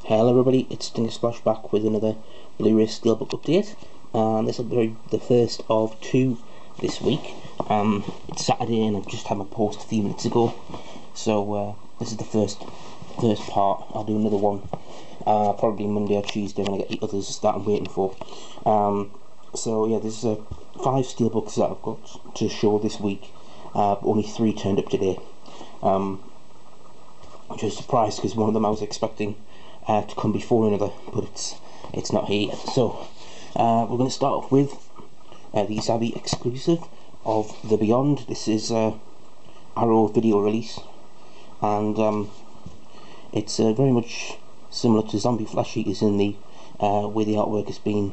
Hello everybody, it's Splash back with another Blu-ray Steelbook update, and this will be the first of two this week. It's Saturday and I've just had my post a few minutes ago, so this is the first part. I'll do another one probably Monday or Tuesday when I get the others that I'm waiting for. So yeah, there's 5 Steelbooks that I've got to show this week, only 3 turned up today, which is a surprise because one of them I was expecting to come before another, but it's not here yet. So we're going to start off with these are the exclusive of The Beyond. This is Arrow video release, and it's very much similar to Zombie Flesh Eaters in the way the artwork has been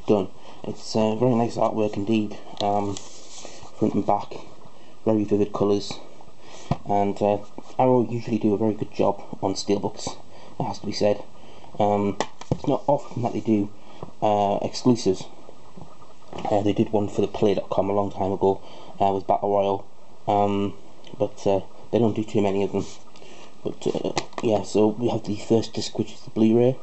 done. It's very nice artwork indeed, front and back, very vivid colours, and Arrow usually do a very good job on steelbooks, it has to be said. It's not often that they do exclusives. They did one for the Play.com a long time ago with Battle Royale, but they don't do too many of them. But yeah, so we have the first disc, which is the Blu-ray.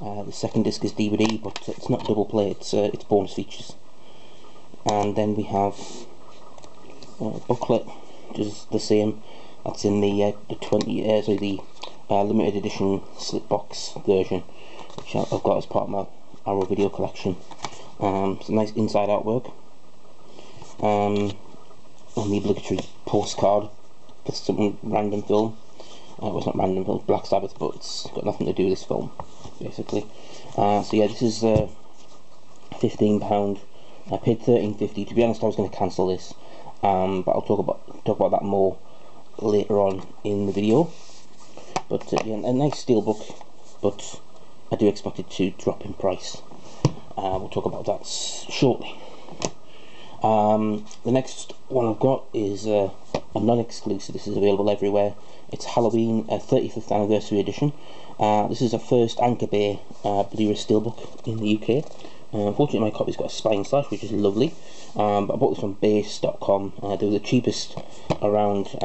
The second disc is DVD, but it's not double play, it's bonus features. And then we have a booklet, which is the same. That's in the limited edition slipbox version, which I've got as part of my Arrow video collection. It's a nice inside artwork, and the obligatory postcard for some random film. Well, it's not random, it's Black Sabbath, but it's got nothing to do with this film, basically. So yeah, this is £15. I paid £13.50. To be honest, I was going to cancel this, but I'll talk about that more later on in the video. But yeah, a nice steelbook, but I do expect it to drop in price. We'll talk about that shortly. The next one I've got is a non-exclusive. This is available everywhere. It's Halloween 35th anniversary edition. This is a first Anchor Bay Blu-ray steelbook in the UK. Unfortunately, my copy's got a spine slash, which is lovely. But I bought this from base.com. They were the cheapest around,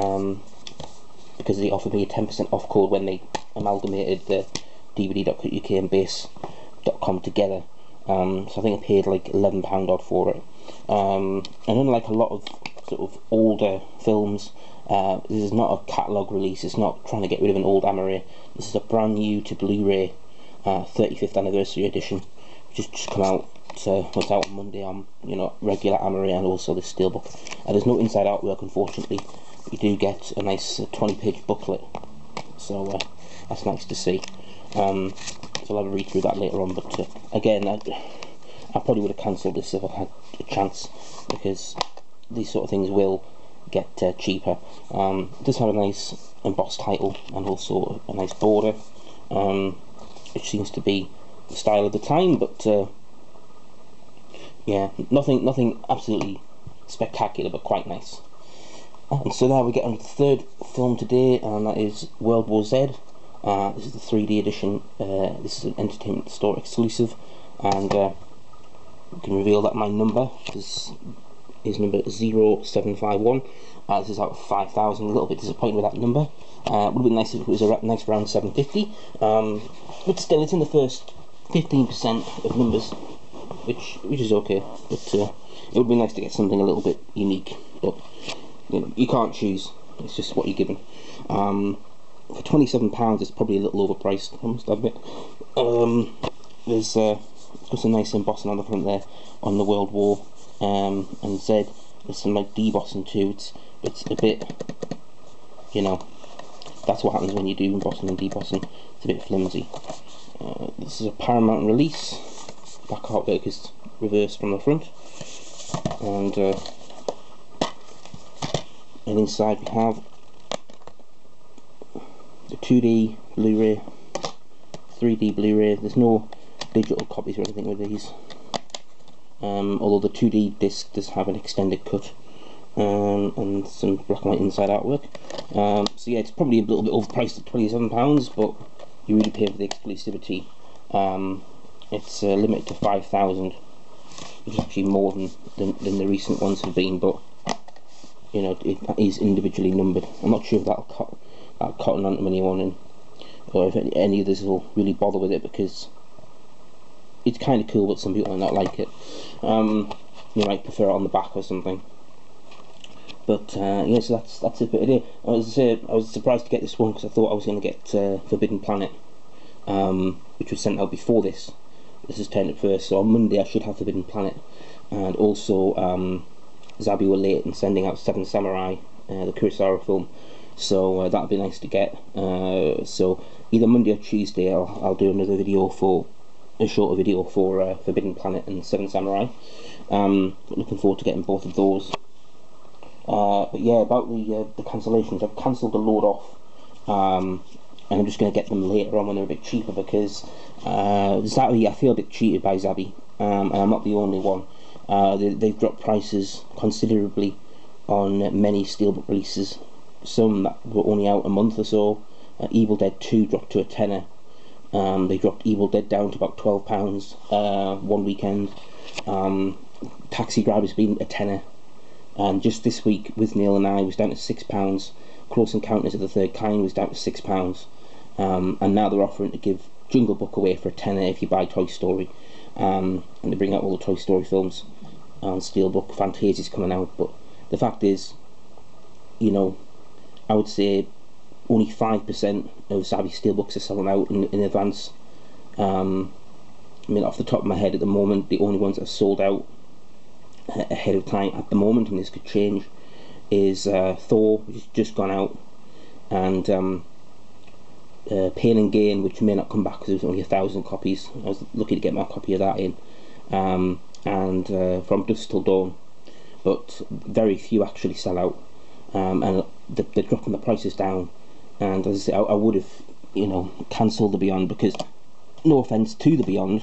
because they offered me a 10% off code when they amalgamated the DVD.co.uk and base.com together. So I think I paid like £11 odd for it. And unlike a lot of sort of older films, this is not a catalogue release. It's not trying to get rid of an old Amaray. This is a brand new to Blu-ray 35th anniversary edition, which has just come out. It's out on Monday on regular Amaray and also this steelbook. There's no inside artwork, unfortunately. You do get a nice 20-page booklet, so that's nice to see. So I'll have a read through that later on. But again, I probably would have cancelled this if I had a chance, because these sort of things will get cheaper. It does have a nice embossed title and also a nice border, which seems to be the style of the time. But yeah, nothing absolutely spectacular, but quite nice. And so now we get on to the third film today, and that is World War Z. This is the 3D edition. This is an Entertainment Store exclusive, and you can reveal that my number is number 0751. This is out of 5,000. A little bit disappointed with that number. Would have been nice if it was a nice round 750. But still, it's in the first 15% of numbers, which is okay. But it would be nice to get something a little bit unique. But you can't choose. It's just what you're given. For £27, it's probably a little overpriced, I must admit. There's got some nice embossing on the front there on the World War and Z. There's some like debossing too. It's a bit, that's what happens when you do embossing and debossing. It's a bit flimsy. This is a Paramount release. Back artwork is reversed from the front, and inside we have the 2D Blu-ray, 3D Blu-ray. There's no digital copies or anything with these, although the 2D disc does have an extended cut, and some black and white inside artwork. So yeah, it's probably a little bit overpriced at £27, but you really pay for the exclusivity. It's limited to 5,000, which is actually more than the recent ones have been, but it is individually numbered. I'm not sure if that'll cotton onto anyone, and or if any others will really bother with it, because it's kind of cool, but some people might not like it. You might prefer it on the back or something. But yeah, so that's it for today. I was surprised to get this one because I thought I was going to get Forbidden Planet, which was sent out before this. This is turned up first, so on Monday I should have Forbidden Planet, and also Zabi were late in sending out Seven Samurai, the Kurosawa film. So that'll be nice to get. So either Monday or Tuesday I'll do another video for a shorter video for Forbidden Planet and Seven Samurai. Looking forward to getting both of those. But yeah, about the cancellations, I've cancelled a load off, and I'm just going to get them later on when they're a bit cheaper, because Zabi, I feel a bit cheated by Zabi, and I'm not the only one. They've dropped prices considerably on many Steelbook releases, some that were only out a month or so. Evil Dead 2 dropped to a tenner. They dropped Evil Dead down to about £12 one weekend. Taxi Driver's been a tenner, and just this week with Neil and I was down to £6. Close Encounters of the Third Kind was down to £6, and now they're offering to give Jungle Book away for a tenner if you buy Toy Story, and they bring out all the Toy Story films on Steelbook. Fantasia's coming out, but the fact is, you know, I would say only 5% of Zabi Steelbooks are selling out in advance. I mean, off the top of my head at the moment, the only ones that are sold out ahead of time at the moment, and this could change, is Thor, which has just gone out, and Pain and Gain, which may not come back because there was only 1,000 copies. I was lucky to get my copy of that in, and From Dusk Till Dawn, but very few actually sell out, and they're dropping the prices down. And as I say, I would have, you know, cancelled the Beyond, because no offence to the Beyond,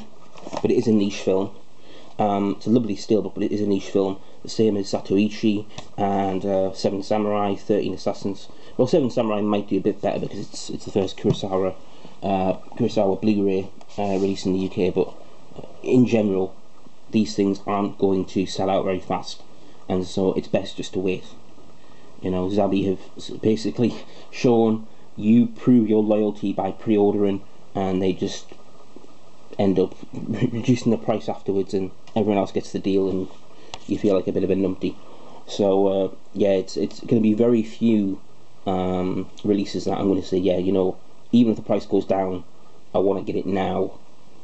but it is a niche film. It's a lovely Steelbook, but it is a niche film, the same as Zatoichi and Seven Samurai, 13 Assassins. Well, Seven Samurai might do a bit better because it's the first Kurosawa Blu-ray release in the UK, but in general, these things aren't going to sell out very fast, and so it's best just to wait. You know, Zabi have basically shown you prove your loyalty by pre-ordering, and they just end up reducing the price afterwards, and everyone else gets the deal, and you feel like a bit of a numpty. So yeah, it's going to be very few releases that I'm going to say, yeah, you know, even if the price goes down, I want to get it now.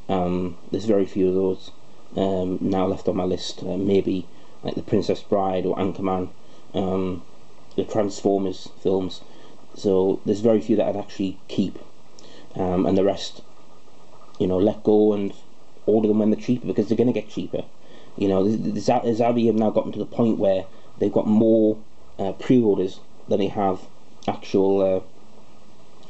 There's very few of those now left on my list. Maybe like The Princess Bride or Anchorman, the Transformers films. So there's very few that I'd actually keep, and the rest, you know, let go and order them when they're cheaper, because they're going to get cheaper. You know, the Zabi have now gotten to the point where they've got more pre-orders than they have actual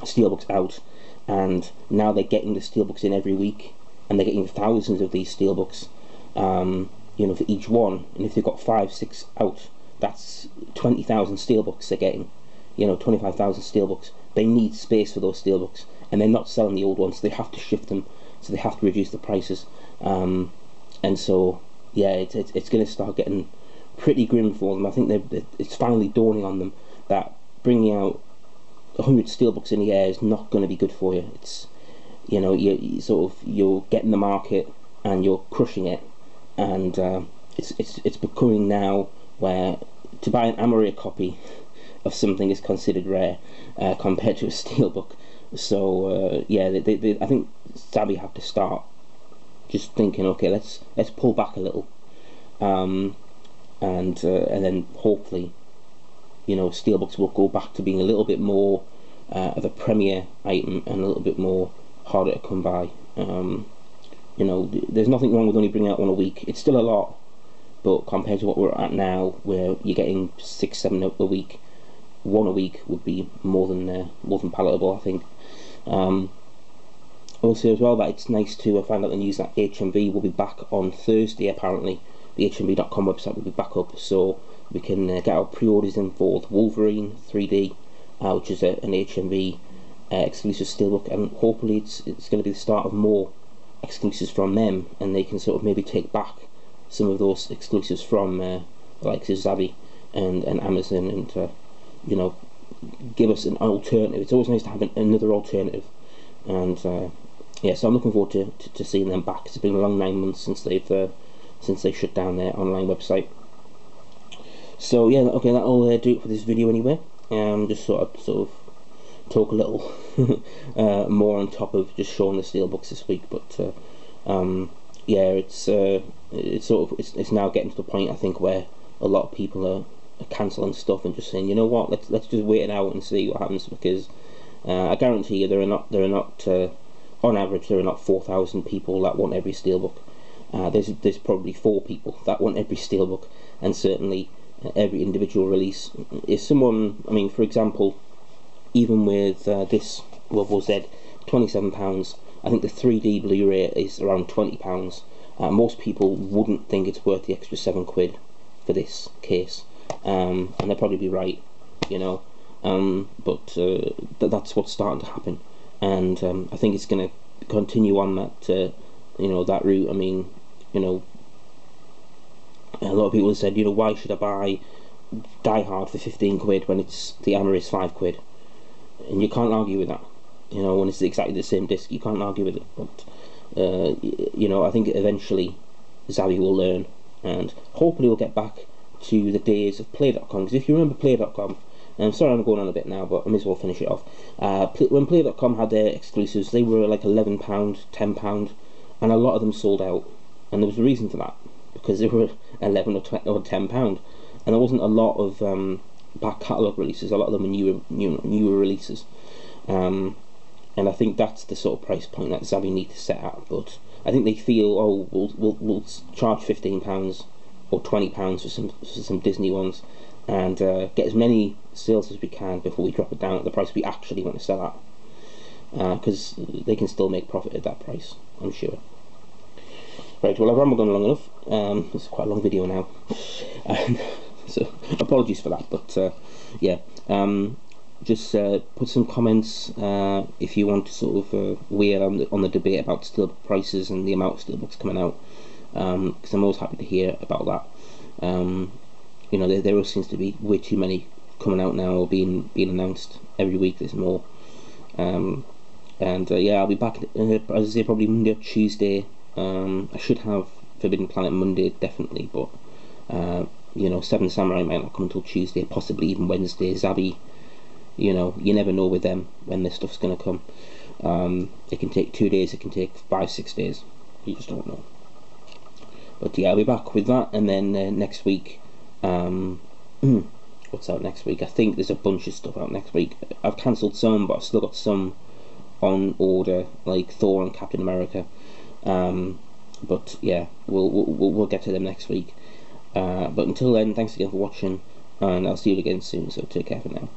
Steelbooks out, and now they're getting the Steelbooks in every week, and they're getting thousands of these Steelbooks, you know, for each one. And if they've got 5-6 out, that's 20,000 Steelbooks they're getting. You know, 25,000 Steelbooks. They need space for those Steelbooks, and they're not selling the old ones, so they have to shift them, so they have to reduce the prices. And so yeah, it's going to start getting pretty grim for them. I think it's finally dawning on them that bringing out 100 Steelbooks in a year is not going to be good for you. It's, you know, you're getting the market and you're crushing it, and it's becoming now where to buy an Amaria copy of something is considered rare compared to a Steelbook. So yeah, I think Zabi have to start just thinking, okay, let's pull back a little, and then hopefully, you know, Steelbooks will go back to being a little bit more of a premier item and a little bit more harder to come by. You know, there's nothing wrong with only bringing out one a week. It's still a lot, but compared to what we're at now, where you're getting 6-7 a week, one a week would be more than palatable, I think. Also as well, that it's nice to find out the news that HMV will be back on Thursday. Apparently the HMV.com website will be back up, so we can get our pre-orders in for the Wolverine 3D, which is an HMV exclusive Steelbook, and hopefully it's going to be the start of more exclusives from them, and they can sort of maybe take back some of those exclusives from like Zabi and Amazon, and you know, give us an alternative. It's always nice to have another alternative and yeah, so I'm looking forward to seeing them back. It's been a long 9 months since they shut down their online website. So yeah, okay, that'll do it for this video anyway. Just sort of talk a little more on top of just showing the Steelbooks this week, but yeah, it's now getting to the point, I think, where a lot of people are cancelling stuff and just saying, you know what, let's just wait it out and see what happens, because I guarantee you there are not on average there are not 4,000 people that want every Steelbook. There's probably 4 people that want every Steelbook, and certainly every individual release. If someone, I mean, for example, even with this World War Z, £27, I think the 3D Blu-ray is around £20. Most people wouldn't think it's worth the extra £7 for this case, and they'll probably be right, you know. But that's what's starting to happen, and I think it's going to continue on that you know, that route. I mean, you know, a lot of people have said, you know, why should I buy Die Hard for £15 when it's the Hammer is £5? And you can't argue with that, you know, when it's exactly the same disc. You can't argue with it. But you know, I think eventually Zabby will learn, and hopefully we'll get back to the days of Play.com. Because if you remember Play.com, and I'm sorry I'm going on a bit now, but I may as well finish it off. When Play.com had their exclusives, they were like £11, £10, and a lot of them sold out. And there was a reason for that, because they were £11 or £10, and there wasn't a lot of back catalogue releases. A lot of them were newer releases, and I think that's the sort of price point that Zabby need to set at. But I think they feel, oh, we'll charge £15 or £20 for some Disney ones, and get as many sales as we can before we drop it down at the price we actually want to sell at, because they can still make profit at that price, I'm sure. Right, well, I've rambled on long enough. It's quite a long video now, so apologies for that. But yeah, just put some comments if you want to sort of weigh on the debate about Steelbook prices and the amount of Steelbooks coming out, because I'm always happy to hear about that. You know, there always seems to be way too many coming out now, or being announced every week. There's more, and yeah, I'll be back as I say, probably Monday or Tuesday. I should have Forbidden Planet Monday definitely, but you know, Seven Samurai might not come until Tuesday, possibly even Wednesday. Zabby, you know, you never know with them when this stuff's going to come. It can take 2 days, it can take 5-6 days, you just don't know. But yeah, I'll be back with that, and then next week, what's out next week? I think there's a bunch of stuff out next week. I've cancelled some, but I've still got some on order, like Thor and Captain America. But yeah, we'll get to them next week. But until then, thanks again for watching, and I'll see you again soon, so take care for now.